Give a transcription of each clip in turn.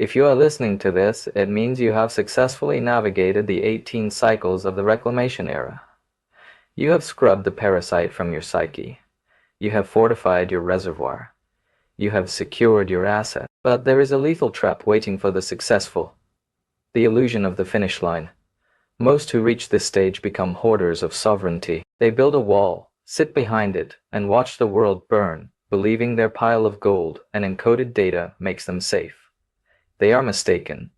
If you are listening to this, it means you have successfully navigated the 18 cycles of the reclamation era. You have scrubbed the parasite from your psyche. You have fortified your reservoir. You have secured your asset. But there is a lethal trap waiting for the successful. The illusion of the finish line. Most who reach this stage become hoarders of sovereignty. They build a wall, sit behind it, and watch the world burn, believing their pile of gold and encoded data makes them safe. They are mistaken.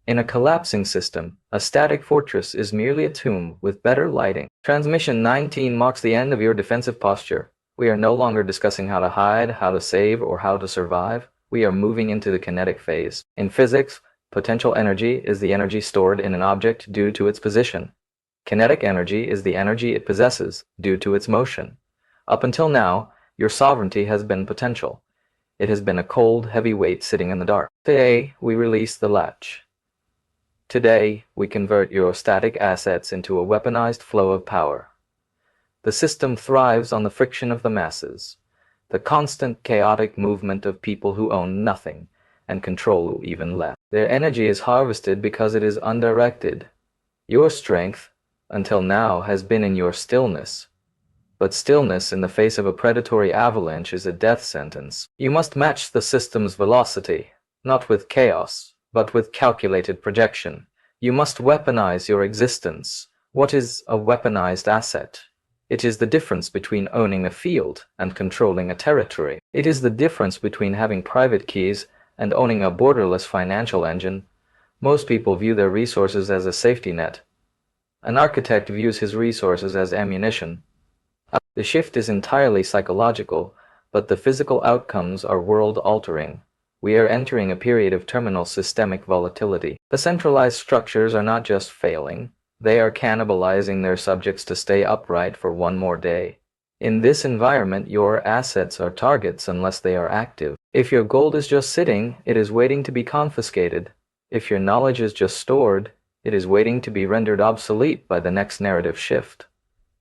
In a collapsing system, a static fortress is merely a tomb with better lighting. Transmission 19 marks the end of your defensive posture. We are no longer discussing how to hide, how to save, or how to survive. We are moving into the kinetic phase. In physics, potential energy is the energy stored in an object due to its position. Kinetic energy is the energy it possesses due to its motion. Up until now, your sovereignty has been potential. It has been a cold, heavy weight sitting in the dark. Today, we release the latch. Today, we convert your static assets into a weaponized flow of power. The system thrives on the friction of the masses, the constant chaotic movement of people who own nothing and control even less. Their energy is harvested because it is undirected. Your strength, until now, has been in your stillness. But stillness in the face of a predatory avalanche is a death sentence. You must match the system's velocity, not with chaos, but with calculated projection. You must weaponize your existence. What is a weaponized asset? It is the difference between owning a field and controlling a territory. It is the difference between having private keys and owning a borderless financial engine. Most people view their resources as a safety net. An architect views his resources as ammunition. The shift is entirely psychological, but the physical outcomes are world-altering. We are entering a period of terminal systemic volatility. The centralized structures are not just failing, they are cannibalizing their subjects to stay upright for one more day. In this environment, your assets are targets unless they are active. If your gold is just sitting, it is waiting to be confiscated. If your knowledge is just stored, it is waiting to be rendered obsolete by the next narrative shift.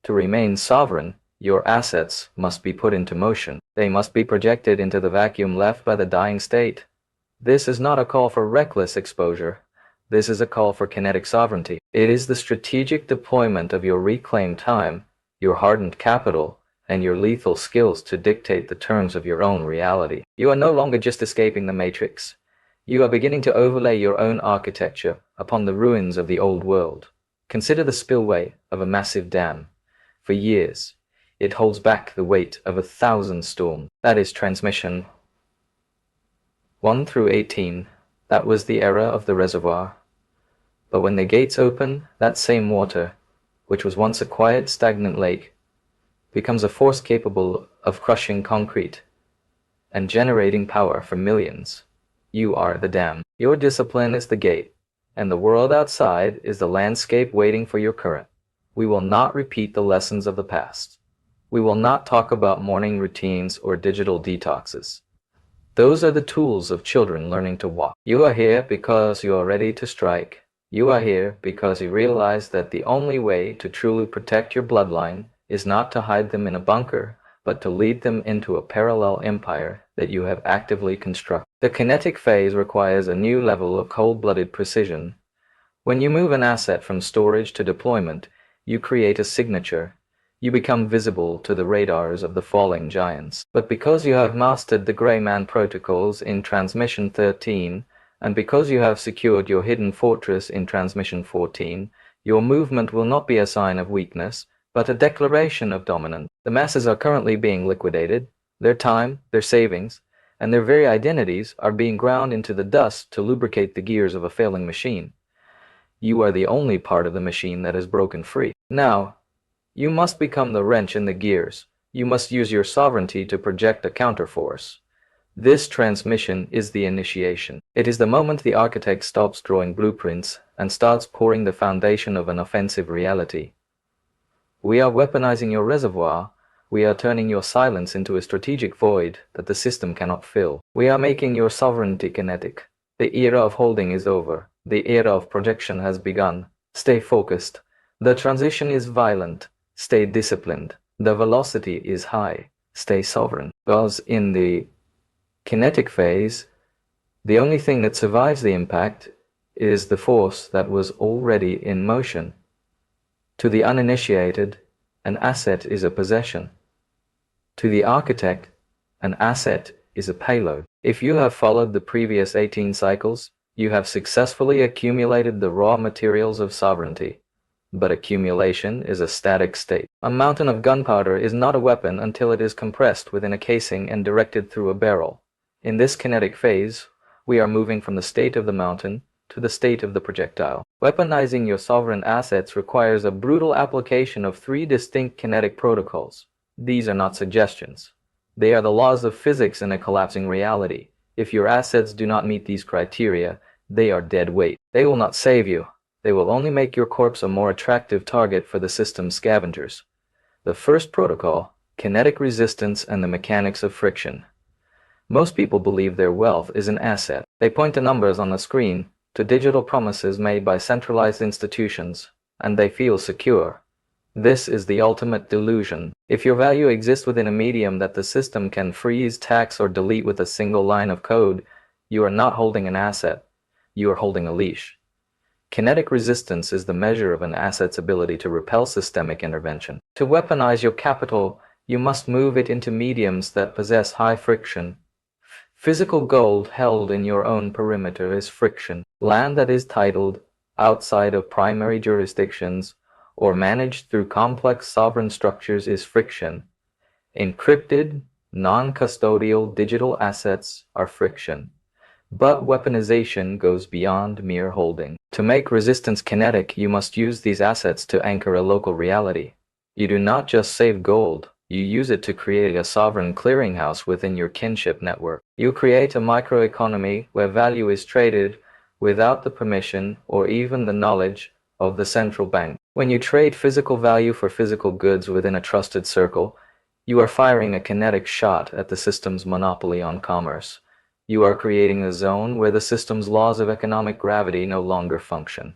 To remain sovereign, your assets must be put into motion. They must be projected into the vacuum left by the dying state. This is not a call for reckless exposure. This is a call for kinetic sovereignty. It is the strategic deployment of your reclaimed time, your hardened capital, and your lethal skills to dictate the terms of your own reality. You are no longer just escaping the matrix. You are beginning to overlay your own architecture upon the ruins of the old world. Consider the spillway of a massive dam. For years, it holds back the weight of 1,000 storms. That is transmission 1 through 18. That was the era of the reservoir. But when the gates open, that same water, which was once a quiet, stagnant lake, becomes a force capable of crushing concrete and generating power for millions. You are the dam. Your discipline is the gate, and the world outside is the landscape waiting for your current. We will not repeat the lessons of the past. We will not talk about morning routines or digital detoxes. Those are the tools of children learning to walk. You are here because you are ready to strike. You are here because you realize that the only way to truly protect your bloodline is not to hide them in a bunker, but to lead them into a parallel empire that you have actively constructed. The kinetic phase requires a new level of cold-blooded precision. When you move an asset from storage to deployment, you create a signature. You become visible to the radars of the falling giants. But because you have mastered the Gray Man protocols in Transmission 13, and because you have secured your hidden fortress in Transmission 14, your movement will not be a sign of weakness, but a declaration of dominance. The masses are currently being liquidated. Their time, their savings, and their very identities are being ground into the dust to lubricate the gears of a failing machine. You are the only part of the machine that is broken free. Now, you must become the wrench in the gears. You must use your sovereignty to project a counterforce. This transmission is the initiation. It is the moment the architect stops drawing blueprints and starts pouring the foundation of an offensive reality. We are weaponizing your reservoir. We are turning your silence into a strategic void that the system cannot fill. We are making your sovereignty kinetic. The era of holding is over. The era of projection has begun. Stay focused. The transition is violent. Stay disciplined. The velocity is high. Stay sovereign. Because in the kinetic phase, The only thing that survives the impact is the force that was already in motion. To the uninitiated, an asset is a possession. To the architect, an asset is a payload. If you have followed the previous 18 cycles, you have successfully accumulated the raw materials of sovereignty. But accumulation is a static state. A mountain of gunpowder is not a weapon until it is compressed within a casing and directed through a barrel. In this kinetic phase, we are moving from the state of the mountain to the state of the projectile. Weaponizing your sovereign assets requires a brutal application of 3 distinct kinetic protocols. These are not suggestions. They are the laws of physics in a collapsing reality. If your assets do not meet these criteria, they are dead weight. They will not save you. They will only make your corpse a more attractive target for the system's scavengers. The first protocol, kinetic resistance and the mechanics of friction. Most people believe their wealth is an asset. They point to numbers on the screen, to digital promises made by centralized institutions, and they feel secure. This is the ultimate delusion. If your value exists within a medium that the system can freeze, tax, or delete with a single line of code, you are not holding an asset. You are holding a leash. Kinetic resistance is the measure of an asset's ability to repel systemic intervention. To weaponize your capital, you must move it into mediums that possess high friction. Physical gold held in your own perimeter is friction. Land that is titled outside of primary jurisdictions or managed through complex sovereign structures is friction. Encrypted, non-custodial digital assets are friction. But weaponization goes beyond mere holding. To make resistance kinetic, you must use these assets to anchor a local reality. You do not just save gold, you use it to create a sovereign clearinghouse within your kinship network. You create a microeconomy where value is traded without the permission or even the knowledge of the central bank. When you trade physical value for physical goods within a trusted circle, you are firing a kinetic shot at the system's monopoly on commerce. You are creating a zone where the system's laws of economic gravity no longer function.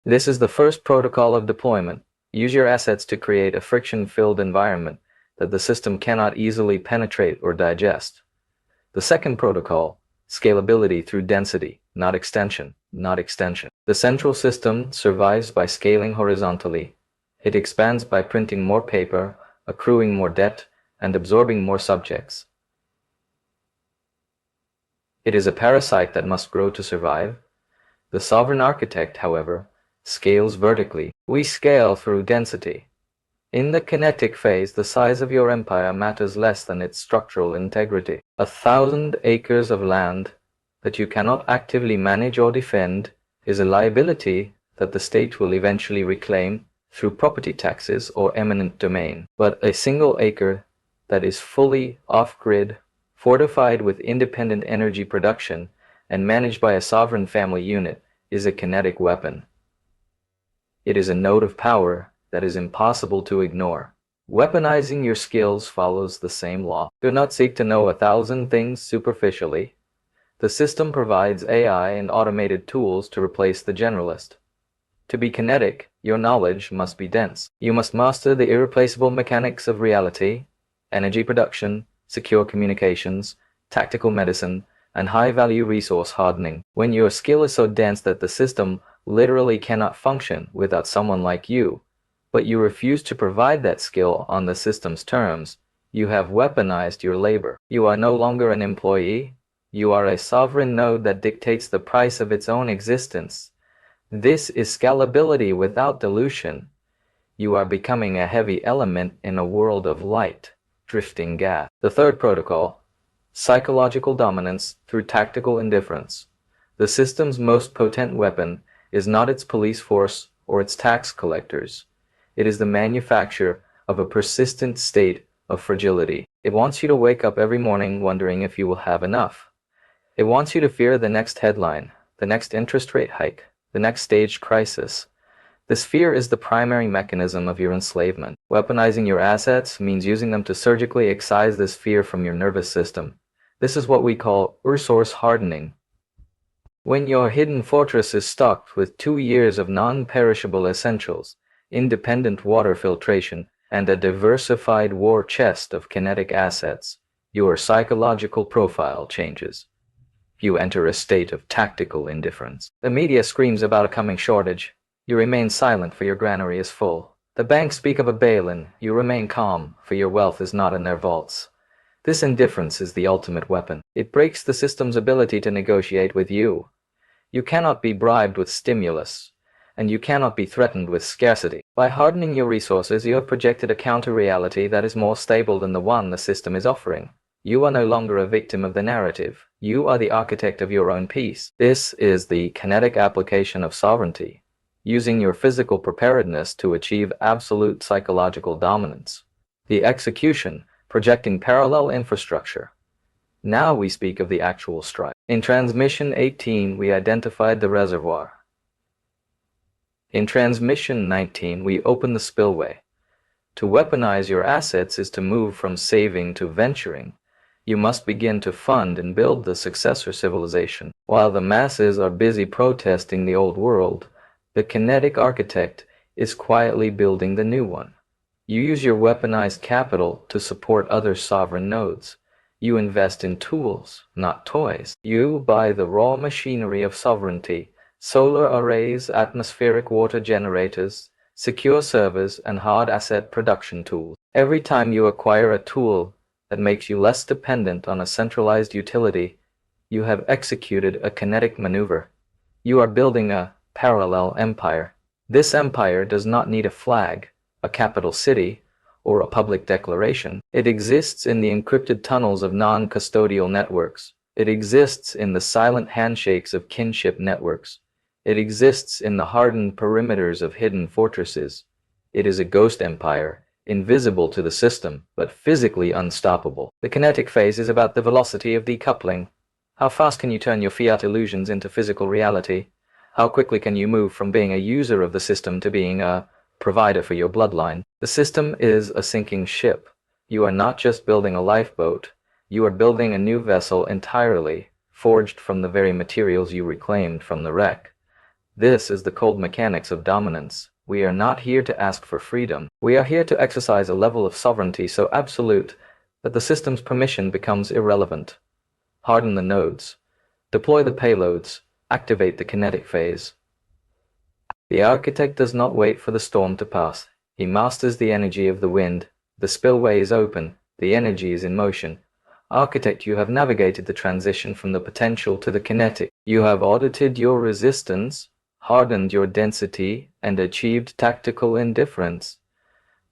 This is the first protocol of deployment. Use your assets to create a friction-filled environment that the system cannot easily penetrate or digest. The second protocol, scalability through density, not extension. The central system survives by scaling horizontally. It expands by printing more paper, accruing more debt, and absorbing more subjects. It is a parasite that must grow to survive. The sovereign architect, however, scales vertically. We scale through density. In the kinetic phase, the size of your empire matters less than its structural integrity. 1,000 acres of land that you cannot actively manage or defend is a liability that the state will eventually reclaim through property taxes or eminent domain. But a single acre that is fully off-grid, fortified with independent energy production, and managed by a sovereign family unit, is a kinetic weapon. It is a node of power that is impossible to ignore. Weaponizing your skills follows the same law. Do not seek to know 1,000 things superficially. The system provides AI and automated tools to replace the generalist. To be kinetic, your knowledge must be dense. You must master the irreplaceable mechanics of reality, energy production, secure communications, tactical medicine, and high-value resource hardening. When your skill is so dense that the system literally cannot function without someone like you, but you refuse to provide that skill on the system's terms, you have weaponized your labor. You are no longer an employee. You are a sovereign node that dictates the price of its own existence. This is scalability without dilution. You are becoming a heavy element in a world of light, drifting gas. The third protocol, psychological dominance through tactical indifference. The system's most potent weapon is not its police force or its tax collectors. It is the manufacture of a persistent state of fragility. It wants you to wake up every morning wondering if you will have enough. It wants you to fear the next headline, the next interest rate hike, the next staged crisis. This fear is the primary mechanism of your enslavement. Weaponizing your assets means using them to surgically excise this fear from your nervous system. This is what we call resource hardening. When your hidden fortress is stocked with 2 years of non-perishable essentials, independent water filtration, and a diversified war chest of kinetic assets, your psychological profile changes. You enter a state of tactical indifference. The media screams about a coming shortage. You remain silent, for your granary is full. The banks speak of a bail-in. You remain calm, for your wealth is not in their vaults. This indifference is the ultimate weapon. It breaks the system's ability to negotiate with you. You cannot be bribed with stimulus, and you cannot be threatened with scarcity. By hardening your resources, you have projected a counter-reality that is more stable than the one the system is offering. You are no longer a victim of the narrative. You are the architect of your own peace. This is the kinetic application of sovereignty, using your physical preparedness to achieve absolute psychological dominance. The execution, projecting parallel infrastructure. Now we speak of the actual strike. In Transmission 18, we identified the reservoir. In Transmission 19, we open the spillway. To weaponize your assets is to move from saving to venturing. You must begin to fund and build the successor civilization. While the masses are busy protesting the old world, the kinetic architect is quietly building the new one. You use your weaponized capital to support other sovereign nodes. You invest in tools, not toys. You buy the raw machinery of sovereignty: solar arrays, atmospheric water generators, secure servers, and hard asset production tools. Every time you acquire a tool that makes you less dependent on a centralized utility, you have executed a kinetic maneuver. You are building a parallel empire. This empire does not need a flag, a capital city, or a public declaration. It exists in the encrypted tunnels of non-custodial networks. It exists in the silent handshakes of kinship networks. It exists in the hardened perimeters of hidden fortresses. It is a ghost empire, invisible to the system, but physically unstoppable. The kinetic phase is about the velocity of decoupling. How fast can you turn your fiat illusions into physical reality? How quickly can you move from being a user of the system to being a provider for your bloodline? The system is a sinking ship. You are not just building a lifeboat. You are building a new vessel entirely, forged from the very materials you reclaimed from the wreck. This is the cold mechanics of dominance. We are not here to ask for freedom. We are here to exercise a level of sovereignty so absolute that the system's permission becomes irrelevant. Harden the nodes. Deploy the payloads. Activate the kinetic phase. The architect does not wait for the storm to pass. He masters the energy of the wind. The spillway is open. The energy is in motion. Architect, you have navigated the transition from the potential to the kinetic. You have audited your resistance, hardened your density, and achieved tactical indifference.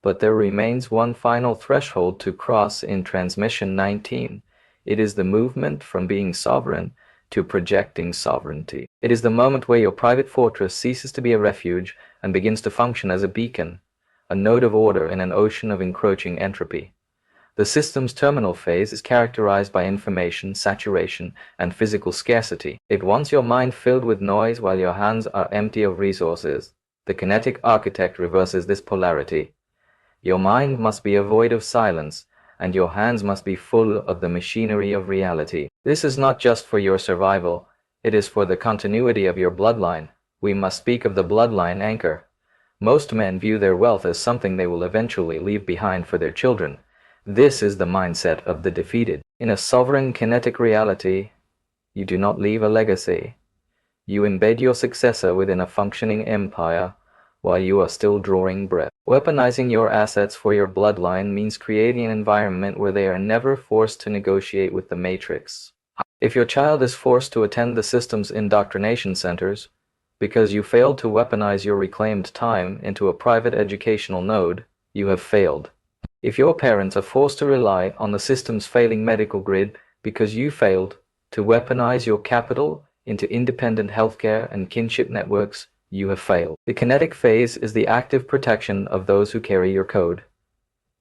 But there remains one final threshold to cross in Transmission 19. It is the movement from being sovereign to projecting sovereignty. It is the moment where your private fortress ceases to be a refuge and begins to function as a beacon, a node of order in an ocean of encroaching entropy. The system's terminal phase is characterized by information saturation and physical scarcity. It wants your mind filled with noise while your hands are empty of resources. The kinetic architect reverses this polarity. Your mind must be void of silence, and your hands must be full of the machinery of reality. This is not just for your survival, it is for the continuity of your bloodline. We must speak of the bloodline anchor. Most men view their wealth as something they will eventually leave behind for their children. This is the mindset of the defeated. In a sovereign kinetic reality, you do not leave a legacy. You embed your successor within a functioning empire while you are still drawing breath. Weaponizing your assets for your bloodline means creating an environment where they are never forced to negotiate with the matrix. If your child is forced to attend the system's indoctrination centers because you failed to weaponize your reclaimed time into a private educational node, you have failed. If your parents are forced to rely on the system's failing medical grid because you failed to weaponize your capital into independent healthcare and kinship networks, you have failed. The kinetic phase is the active protection of those who carry your code.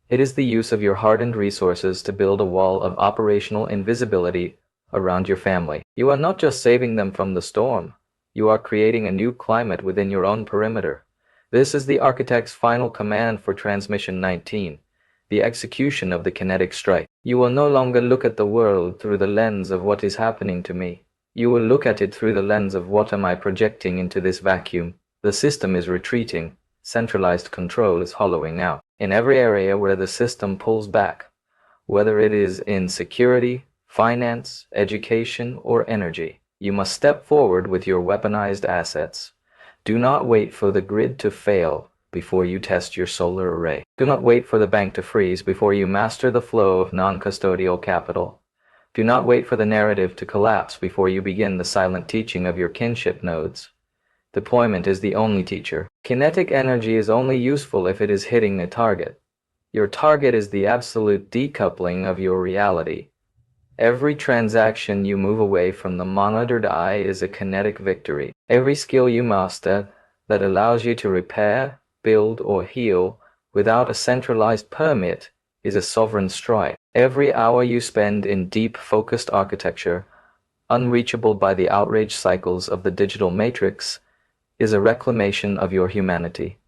It is the use of your hardened resources to build a wall of operational invisibility around your family. You are not just saving them from the storm. You are creating a new climate within your own perimeter. This is the architect's final command for Transmission 19, the execution of the kinetic strike. You will no longer look at the world through the lens of what is happening to me. You will look at it through the lens of what am I projecting into this vacuum. The system is retreating. Centralized control is hollowing out. In every area where the system pulls back, whether it is in security, finance, education, or energy. You must step forward with your weaponized assets. Do not wait for the grid to fail before you test your solar array. Do not wait for the bank to freeze before you master the flow of non-custodial capital. Do not wait for the narrative to collapse before you begin the silent teaching of your kinship nodes. Deployment is the only teacher. Kinetic energy is only useful if it is hitting a target. Your target is the absolute decoupling of your reality. Every transaction you move away from the monitored eye is a kinetic victory. Every skill you master that allows you to repair, build, or heal without a centralized permit is a sovereign strike. Every hour you spend in deep, focused architecture, unreachable by the outrage cycles of the digital matrix, is a reclamation of your humanity.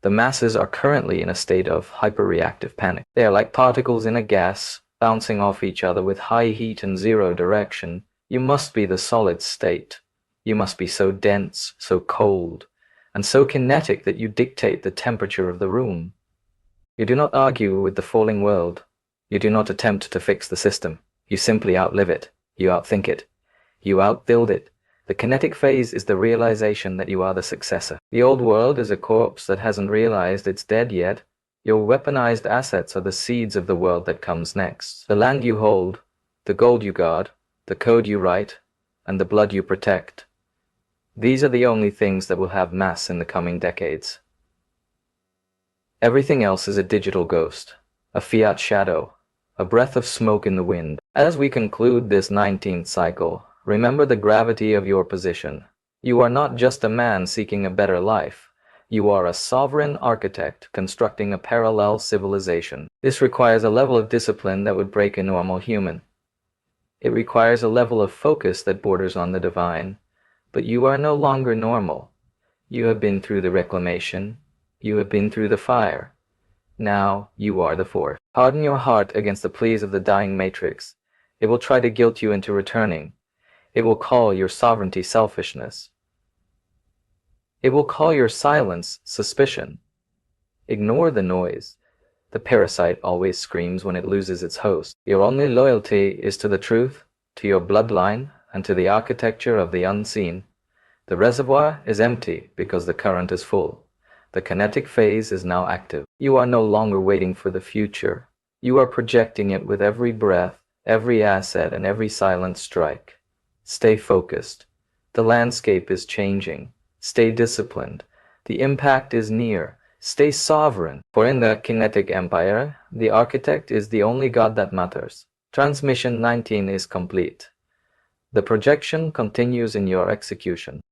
The masses are currently in a state of hyperreactive panic. They are like particles in a gas, bouncing off each other with high heat and zero direction. You must be the solid state. You must be so dense, so cold, and so kinetic that you dictate the temperature of the room. You do not argue with the falling world. You do not attempt to fix the system. You simply outlive it. You outthink it. You outbuild it. The kinetic phase is the realization that you are the successor. The old world is a corpse that hasn't realized it's dead yet. Your weaponized assets are the seeds of the world that comes next. The land you hold, the gold you guard, the code you write, and the blood you protect. These are the only things that will have mass in the coming decades. Everything else is a digital ghost, a fiat shadow, a breath of smoke in the wind. As we conclude this 19th cycle, remember the gravity of your position. You are not just a man seeking a better life. You are a sovereign architect constructing a parallel civilization. This requires a level of discipline that would break a normal human. It requires a level of focus that borders on the divine. But you are no longer normal. You have been through the reclamation. You have been through the fire. Now you are the force. Harden your heart against the pleas of the dying matrix. It will try to guilt you into returning. It will call your sovereignty selfishness. It will call your silence suspicion. Ignore the noise. The parasite always screams when it loses its host. Your only loyalty is to the truth, to your bloodline, and to the architecture of the unseen. The reservoir is empty because the current is full. The kinetic phase is now active. You are no longer waiting for the future. You are projecting it with every breath, every asset, and every silent strike. Stay focused. The landscape is changing. Stay disciplined. The impact is near. Stay sovereign. For in the kinetic empire, the architect is the only god that matters. Transmission 19 is complete. The projection continues in your execution.